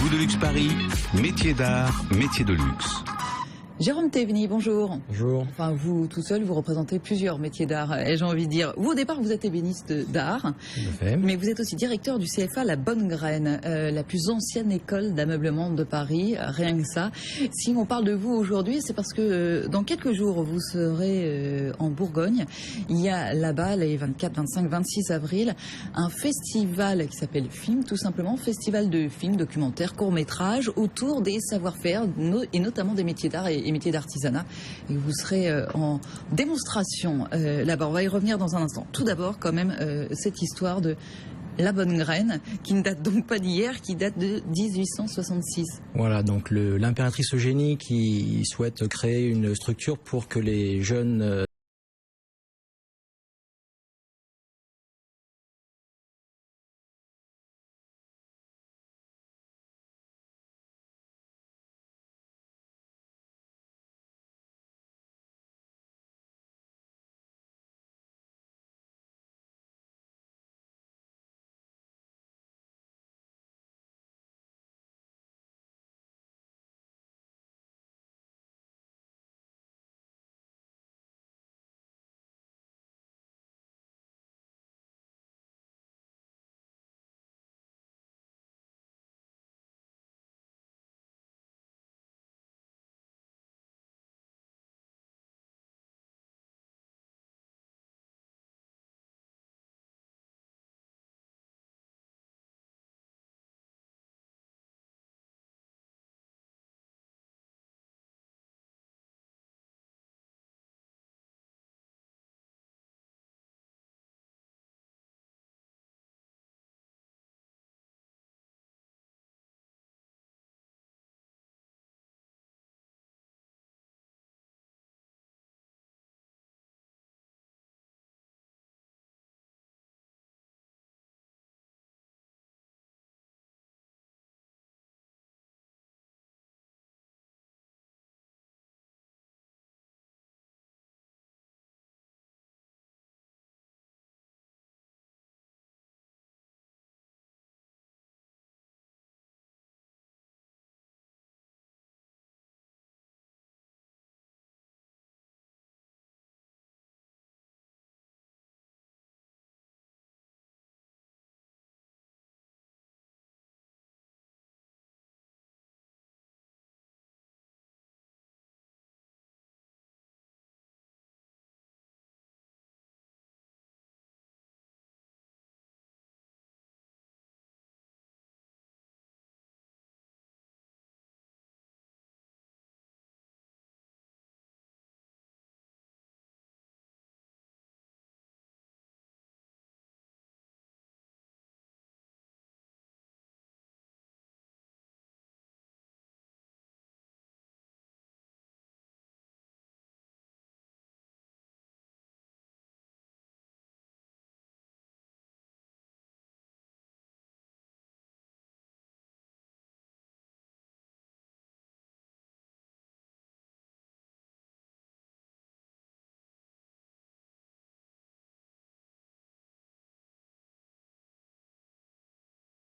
Rendez-vous de luxe Paris, métier d'art, métier de luxe. Jérôme Théveny, bonjour. Bonjour. Enfin, vous tout seul, vous représentez plusieurs métiers d'art, j'ai envie de dire. Vous, au départ, vous êtes ébéniste d'art, mais vous êtes aussi directeur du CFA La Bonne Graine, la plus ancienne école d'ameublement de Paris, rien que ça. Si on parle de vous aujourd'hui, c'est parce que dans quelques jours, vous serez en Bourgogne. Il y a là-bas, les 24, 25, 26 avril, un festival qui s'appelle FILM, tout simplement, festival de films, documentaires, courts-métrages, autour des savoir-faire, et notamment des métiers d'art et métiers d'artisanat, et vous serez en démonstration là-bas. On va y revenir dans un instant. Tout d'abord, quand même, cette histoire de La Bonne Graine, qui ne date donc pas d'hier, qui date de 1866. Voilà, donc l'impératrice Eugénie qui souhaite créer une structure pour que les jeunes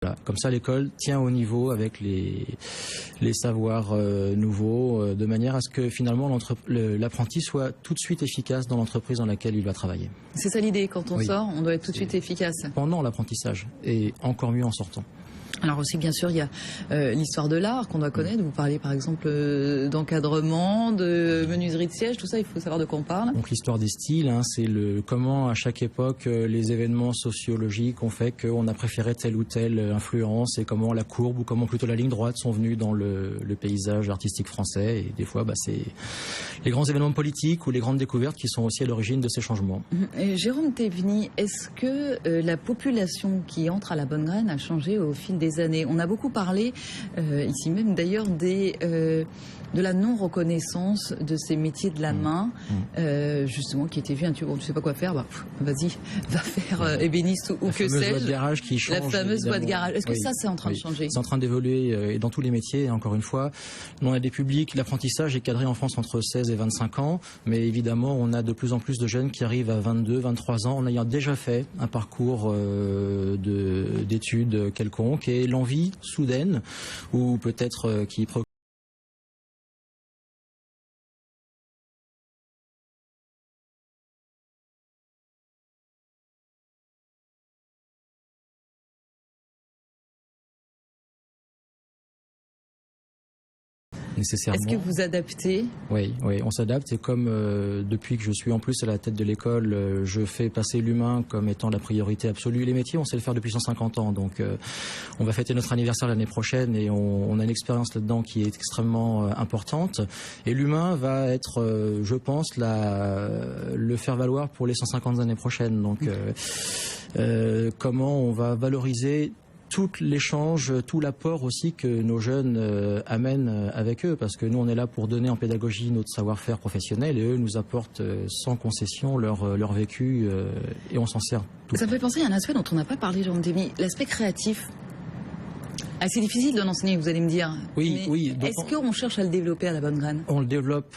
voilà. Comme ça, l'école tient au niveau avec les savoirs nouveaux, de manière à ce que finalement l'apprenti soit tout de suite efficace dans l'entreprise dans laquelle il va travailler. C'est ça l'idée, quand on sort, on doit être tout de suite efficace. Pendant l'apprentissage, et encore mieux en sortant. Alors aussi, bien sûr, il y a l'histoire de l'art qu'on doit connaître. Vous parlez par exemple d'encadrement, de menuiserie de siège, tout ça, il faut savoir de quoi on parle. Donc l'histoire des styles, c'est comment à chaque époque les événements sociologiques ont fait qu'on a préféré telle ou telle influence, et comment la courbe ou comment plutôt la ligne droite sont venus dans le paysage artistique français. Et des fois, c'est les grands événements politiques ou les grandes découvertes qui sont aussi à l'origine de ces changements. Jérôme Théveny, est-ce que la population qui entre à La Bonne Graine a changé au fil des années? On a beaucoup parlé, ici même d'ailleurs, de la non-reconnaissance de ces métiers de la main, justement, qui étaient vus, tu sais pas quoi faire, vas-y, va faire ébéniste ou que sais-je. La fameuse boîte de garage. Est-ce que ça, c'est en train de changer? C'est en train d'évoluer, et dans tous les métiers, encore une fois. On a des publics, l'apprentissage est cadré en France entre 16 et 25 ans, mais évidemment, on a de plus en plus de jeunes qui arrivent à 22, 23 ans, en ayant déjà fait un parcours d'études quelconque, c'est l'envie soudaine, ou peut-être qui préoccupe nécessairement. Est-ce que vous adaptez? Oui, on s'adapte. Et comme depuis que je suis en plus à la tête de l'école, je fais passer l'humain comme étant la priorité absolue. Les métiers, on sait le faire depuis 150 ans. Donc on va fêter notre anniversaire l'année prochaine et on a une expérience là-dedans qui est extrêmement importante. Et l'humain va être, je pense, le faire valoir pour les 150 années prochaines. Donc comment on va valoriser tout l'échange, tout l'apport aussi que nos jeunes amènent avec eux, parce que nous on est là pour donner en pédagogie notre savoir-faire professionnel et eux nous apportent sans concession leur vécu et on s'en sert tout. Ça me fait penser à un aspect dont on n'a pas parlé, Jérôme Témy, l'aspect créatif. C'est difficile de l'enseigner, vous allez me dire. Oui. Est-ce qu'on cherche à le développer à la Bonne Graine? On le développe.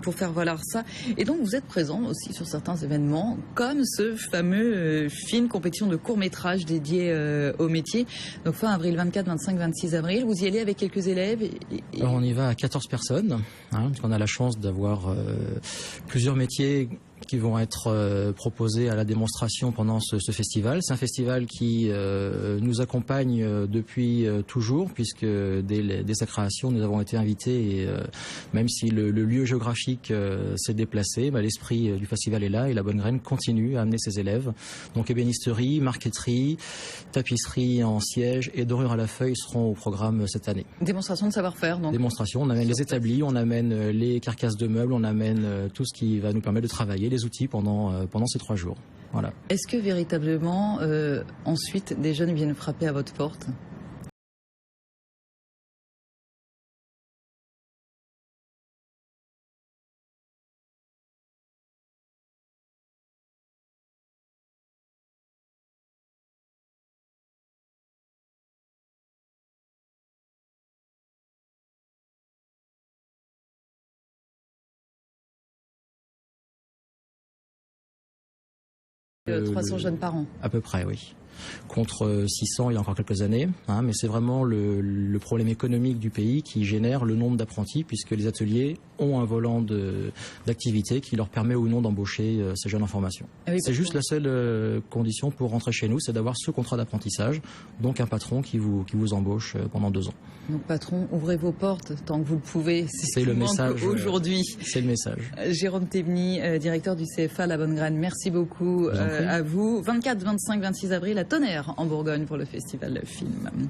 Pour faire valoir ça. Et donc vous êtes présent aussi sur certains événements, comme ce fameux film compétition de court-métrage dédié au métier. Donc fin avril, 24, 25, 26 avril. Vous y allez avec quelques élèves Alors on y va à 14 personnes, parce qu'on a la chance d'avoir plusieurs métiers qui vont être proposés à la démonstration pendant ce festival. C'est un festival qui nous accompagne depuis toujours, puisque dès sa création, nous avons été invités et même si le lieu géographique s'est déplacé, l'esprit du festival est là et la Bonne Graine continue à amener ses élèves. Donc ébénisterie, marqueterie, tapisserie en siège et dorure à la feuille seront au programme cette année. Démonstration de savoir-faire donc. Démonstration, on amène les établis, on amène les carcasses de meubles, on amène tout ce qui va nous permettre de travailler, les outils pendant ces 3 jours. Voilà. Est-ce que véritablement, ensuite, des jeunes viennent frapper à votre porte ? Euh, 300 jeunes par an. À peu près, oui. Contre 600 il y a encore quelques années, mais c'est vraiment le problème économique du pays qui génère le nombre d'apprentis, puisque les ateliers ont un volant d'activité qui leur permet ou non d'embaucher ces jeunes en formation. Oui, c'est juste la seule condition pour rentrer chez nous, c'est d'avoir ce contrat d'apprentissage, donc un patron qui vous embauche pendant 2 ans. Donc patron, ouvrez vos portes tant que vous le pouvez. C'est le message aujourd'hui. C'est le message. Jérôme Témy, directeur du CFA La Bonne Graine, merci beaucoup à vous. 24, 25, 26 avril à Tonnerre en Bourgogne pour le festival Film.